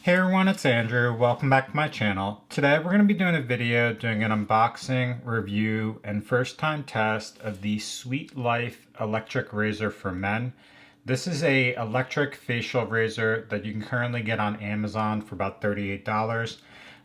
Hey everyone, it's Andrew. Welcome back to my channel. Today we're going to be doing a video doing an unboxing, review, and first time test of the SweetLF Electric Razor for Men. This is a electric facial razor that you can currently get on Amazon for about $38.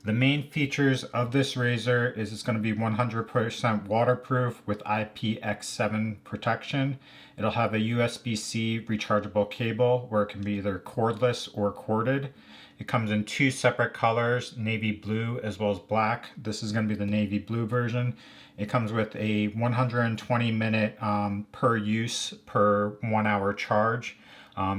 The main features of this razor is it's going to be 100% waterproof with IPX7 protection. It'll have a USB-C rechargeable cable where it can be either cordless or corded. It comes in two separate colors, navy blue as well as black. This is going to be the navy blue version. It comes with a 120-minute per use per 1 hour charge.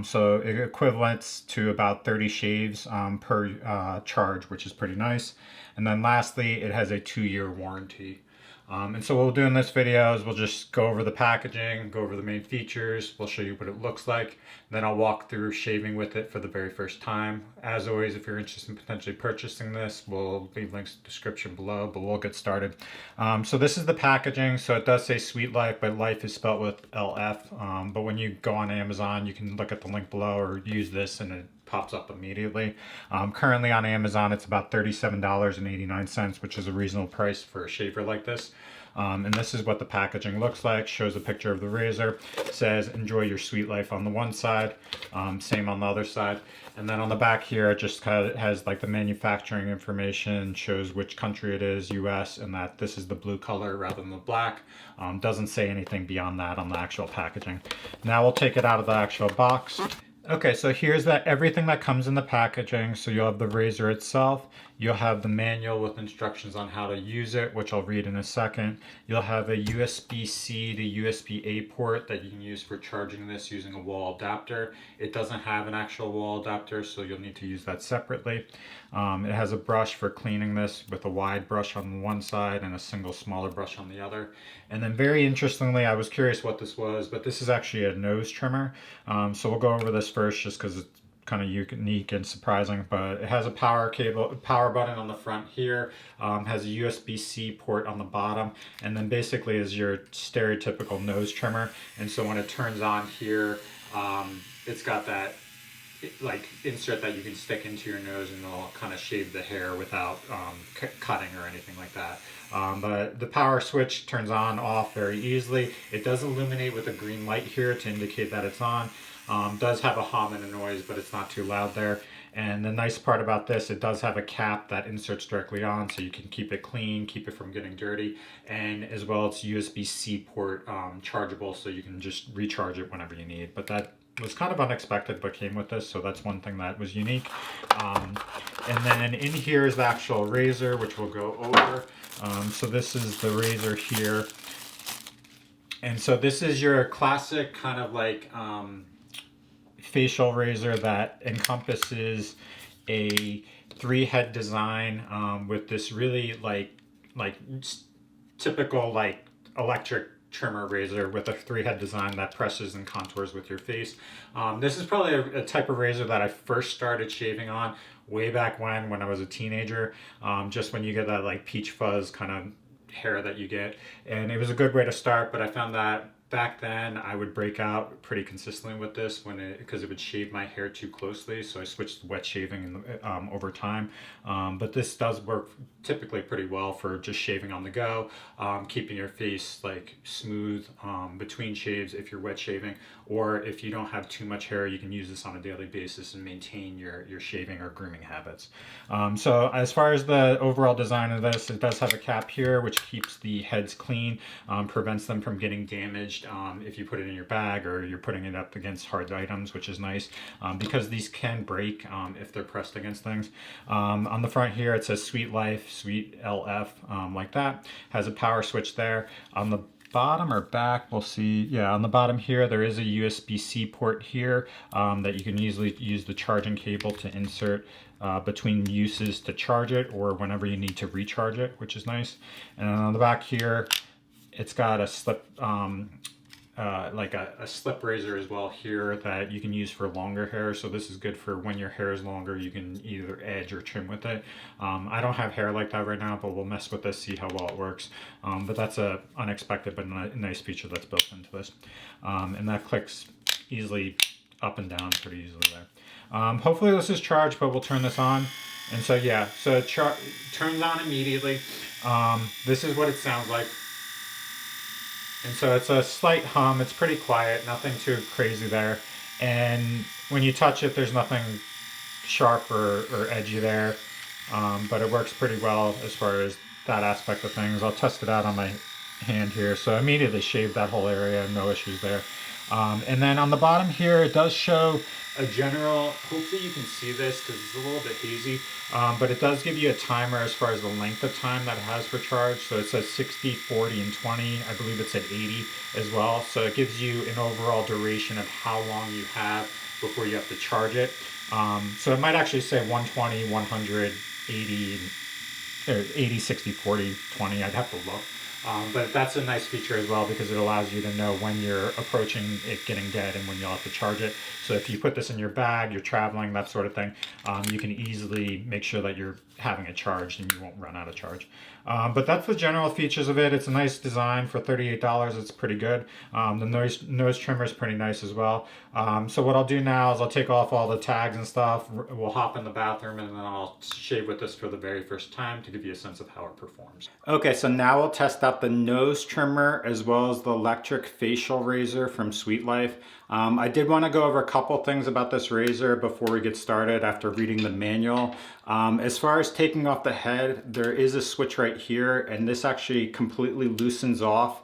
So it equivalents to about 30 shaves per charge, which is pretty nice. And then lastly, it has a 2-year warranty. And so what we'll do in this video is we'll just go over the packaging, go over the main features, we'll show you what it looks like, then I'll walk through shaving with it for the very first time. As always, if you're interested in potentially purchasing this, we'll leave links in the description below, but we'll get started. So this is the packaging, so it does say SweetLF, but life is spelled with LF. But when you go on Amazon, you can look at the link below or use this and it pops up immediately. Currently on Amazon, it's about $37.89, which is a reasonable price for a shaver like this. And this is what the packaging looks like. Shows a picture of the razor. It says enjoy your SweetLF on the one side, same on the other side. And then on the back here, it just kind of has like the manufacturing information, shows which country it is, US, and that this is the blue color rather than the black. Doesn't say anything beyond that on the actual packaging. Now we'll take it out of the actual box. Okay, so here's everything that comes in the packaging. So you'll have the razor itself, you'll have the manual with instructions on how to use it, which I'll read in a second. You'll have a USB-C to USB-A port that you can use for charging this using a wall adapter. It doesn't have an actual wall adapter, so you'll need to use that separately. It has a brush for cleaning this with a wide brush on one side and a single smaller brush on the other. And then very interestingly, I was curious what this was, but this is actually a nose trimmer. So we'll go over this first just because it's kind of unique and surprising, but it has a power button on the front here, has a USB-C port on the bottom, and then basically is your stereotypical nose trimmer. And so when it turns on here, it's got that like insert that you can stick into your nose and it'll kind of shave the hair without cutting or anything like that. But the power switch turns on off very easily. It does illuminate with a green light here to indicate that it's on. Does have a hum and a noise, but it's not too loud there. And the nice part about this, it does have a cap that inserts directly on, so you can keep it clean, keep it from getting dirty, and as well it's USB-C port chargeable, so you can just recharge it whenever you need. But that was kind of unexpected, but came with this, so that's one thing that was unique. And then in here is the actual razor, which we'll go over. So this is the razor here. And so this is your classic kind of like facial razor that encompasses a 3-head design with this really like typical like electric trimmer razor with a 3-head design that presses and contours with your face. This is probably a type of razor that I first started shaving on way back when I was a teenager, just when you get that like peach fuzz kind of hair that you get, and it was a good way to start. But I found that back then I would break out pretty consistently with this because it would shave my hair too closely, so I switched to wet shaving over time. But this does work typically pretty well for just shaving on the go, keeping your face like smooth between shaves if you're wet shaving, or if you don't have too much hair, you can use this on a daily basis and maintain your shaving or grooming habits. So as far as the overall design of this, it does have a cap here which keeps the heads clean, prevents them from getting damaged if you put it in your bag or you're putting it up against hard items, which is nice because these can break if they're pressed against things. On the front here it says SweetLF like that. Has a power switch there. On the bottom or back, we'll see, yeah, on the bottom here there is a USB-C port here that you can easily use the charging cable to insert between uses to charge it or whenever you need to recharge it, which is nice. And on the back here it's got a slip like a slip razor as well here that you can use for longer hair. So this is good for when your hair is longer, you can either edge or trim with it. I don't have hair like that right now, but we'll mess with this, see how well it works. But that's a unexpected but nice feature that's built into this. And that clicks easily up and down pretty easily there. Hopefully this is charged, but we'll turn this on. And so yeah, so it turns on immediately. This is what it sounds like. And so it's a slight hum, it's pretty quiet, nothing too crazy there. And when you touch it, there's nothing sharp or edgy there. But it works pretty well as far as that aspect of things. I'll test it out on my hand here. So I immediately shaved that whole area, no issues there. And then on the bottom here, it does show a general, hopefully you can see this because it's a little bit hazy, but it does give you a timer as far as the length of time that it has for charge. So it says 60, 40, and 20. I believe it's at 80 as well. So it gives you an overall duration of how long you have before you have to charge it. So it might actually say 120, 100, 80, or 80, 60, 40, 20. I'd have to look. But that's a nice feature as well because it allows you to know when you're approaching it getting dead and when you'll have to charge it. So if you put this in your bag, you're traveling, that sort of thing, you can easily make sure that you're having it charged and you won't run out of charge. But that's the general features of it. It's a nice design for $38. It's pretty good. The nose trimmer is pretty nice as well. So what I'll do now is I'll take off all the tags and stuff. We'll hop in the bathroom and then I'll shave with this for the very first time to give you a sense of how it performs. Okay, so now we'll test out the nose trimmer as well as the electric facial razor from SweetLF. I did want to go over a couple things about this razor before we get started after reading the manual. As far as taking off the head, there is a switch right here, and this actually completely loosens off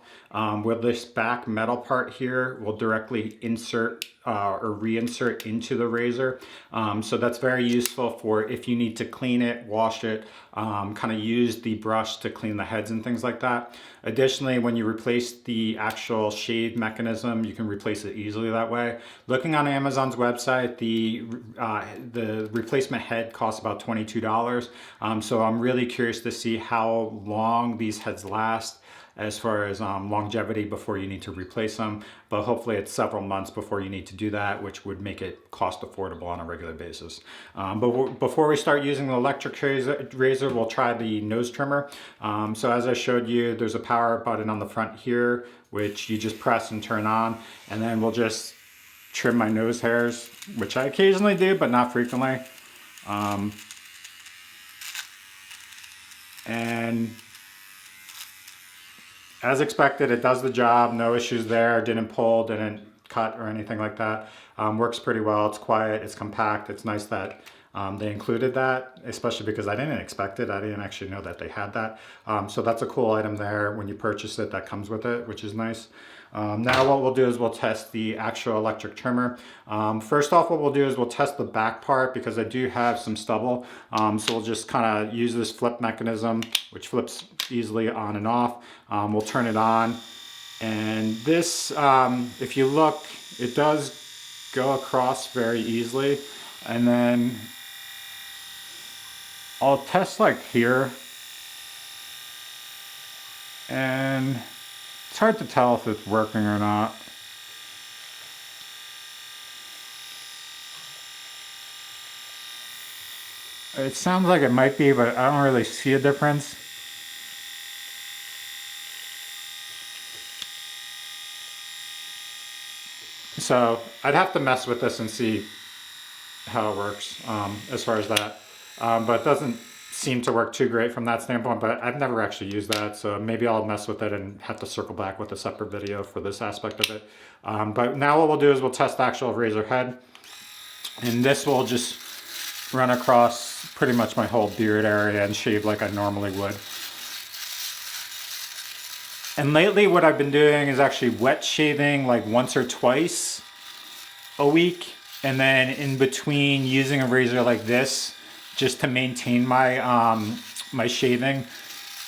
where this back metal part here will directly insert or reinsert into the razor. So that's very useful for if you need to clean it, wash it, kind of use the brush to clean the heads and things like that. Additionally, when you replace the actual shave mechanism, you can replace it easily that way. Looking on Amazon's website, the replacement head costs about $22. So I'm really curious to see how long these heads last as far as longevity before you need to replace them, but hopefully it's several months before you need to do that, which would make it cost affordable on a regular basis. But before we start using the electric razor, we'll try the nose trimmer. So as I showed you, there's a power button on the front here, which you just press and turn on, and then we'll just trim my nose hairs, which I occasionally do, but not frequently. And as expected, it does the job, no issues there, didn't pull, didn't cut or anything like that. Works pretty well, it's quiet, it's compact, it's nice that they included that, especially because I didn't expect it. I didn't actually know that they had that. So that's a cool item there when you purchase it that comes with it, which is nice. Now what we'll do is we'll test the actual electric trimmer. First off, what we'll do is we'll test the back part because I do have some stubble. So we'll just kind of use this flip mechanism, which flips easily on and off. We'll turn it on. And this, if you look, it does go across very easily. And then I'll test like here. And it's hard to tell if it's working or not. It sounds like it might be, but I don't really see a difference. So I'd have to mess with this and see how it works as far as that. But it doesn't seem to work too great from that standpoint, but I've never actually used that, so maybe I'll mess with it and have to circle back with a separate video for this aspect of it. But now what we'll do is we'll test the actual razor head, and this will just run across pretty much my whole beard area and shave like I normally would. And lately what I've been doing is actually wet shaving like once or twice a week, and then in between using a razor like this just to maintain my my shaving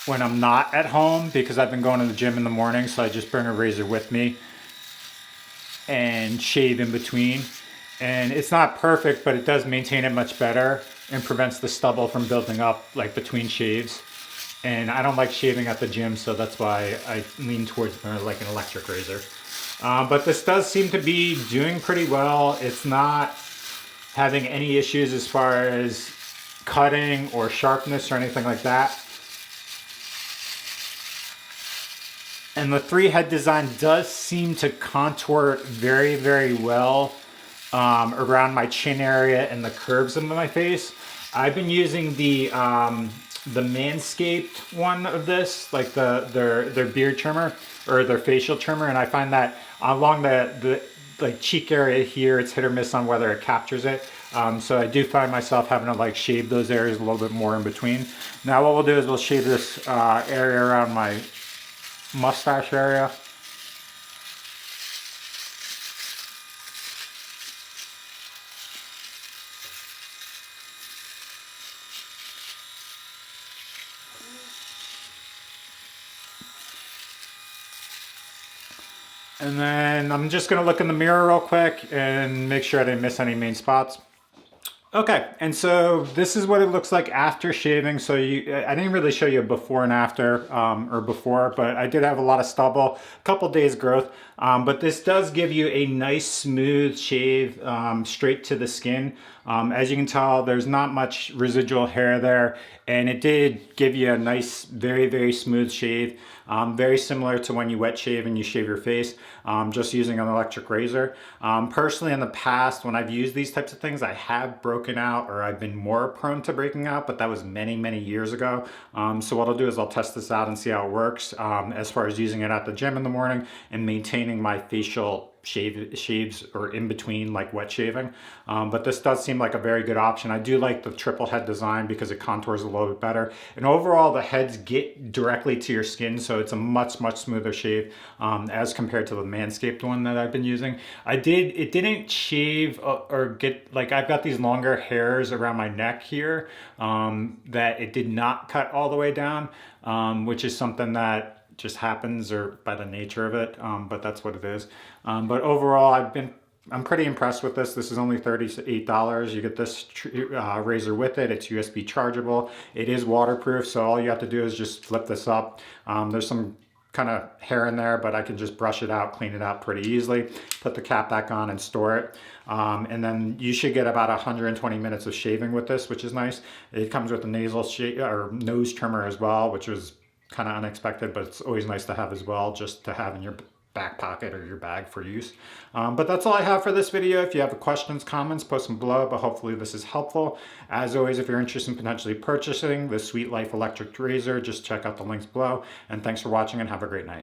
when I'm not at home, because I've been going to the gym in the morning, so I just bring a razor with me and shave in between. And it's not perfect, but it does maintain it much better and prevents the stubble from building up like between shaves. And I don't like shaving at the gym, so that's why I lean towards like an electric razor. But this does seem to be doing pretty well. It's not having any issues as far as cutting or sharpness or anything like that. And the three head design does seem to contour very, very well around my chin area and the curves of my face. I've been using the Manscaped one of this, like their beard trimmer or their facial trimmer, and I find that along the like cheek area here, it's hit or miss on whether it captures it. So I do find myself having to like shave those areas a little bit more in between. Now what we'll do is we'll shave this area around my mustache area. And then I'm just gonna look in the mirror real quick and make sure I didn't miss any main spots. Okay, and so this is what it looks like after shaving. So I didn't really show you a before and after, or before, but I did have a lot of stubble, a couple days growth. But this does give you a nice smooth shave straight to the skin. As you can tell, there's not much residual hair there, and it did give you a nice, very, very smooth shave. Very similar to when you wet shave and you shave your face, just using an electric razor. Personally, in the past, when I've used these types of things, I have broken out, or I've been more prone to breaking out, but that was many, many years ago. So what I'll do is I'll test this out and see how it works, as far as using it at the gym in the morning and maintaining my facial shaves or in between, like wet shaving. But this does seem like a very good option. I do like the triple head design because it contours a little bit better, and overall the heads get directly to your skin, so it's a much smoother shave as compared to the Manscaped one that I've been using. It didn't shave or get, like, I've got these longer hairs around my neck here that it did not cut all the way down, which is something that just happens, or by the nature of it, but that's what it is. But overall, I'm pretty impressed with this. This is only $38. You get this razor with it. It's USB chargeable. It is waterproof, so all you have to do is just flip this up. There's some kind of hair in there, but I can just brush it out, clean it out pretty easily, put the cap back on and store it. And then you should get about 120 minutes of shaving with this, which is nice. It comes with a nose trimmer as well, which was kind of unexpected, but it's always nice to have as well, just to have in your back pocket or your bag for use. But that's all I have for this video. If you have questions, comments, post them below, but hopefully this is helpful. As always, if you're interested in potentially purchasing the SweetLF Electric Razor, just check out the links below. And thanks for watching, and have a great night.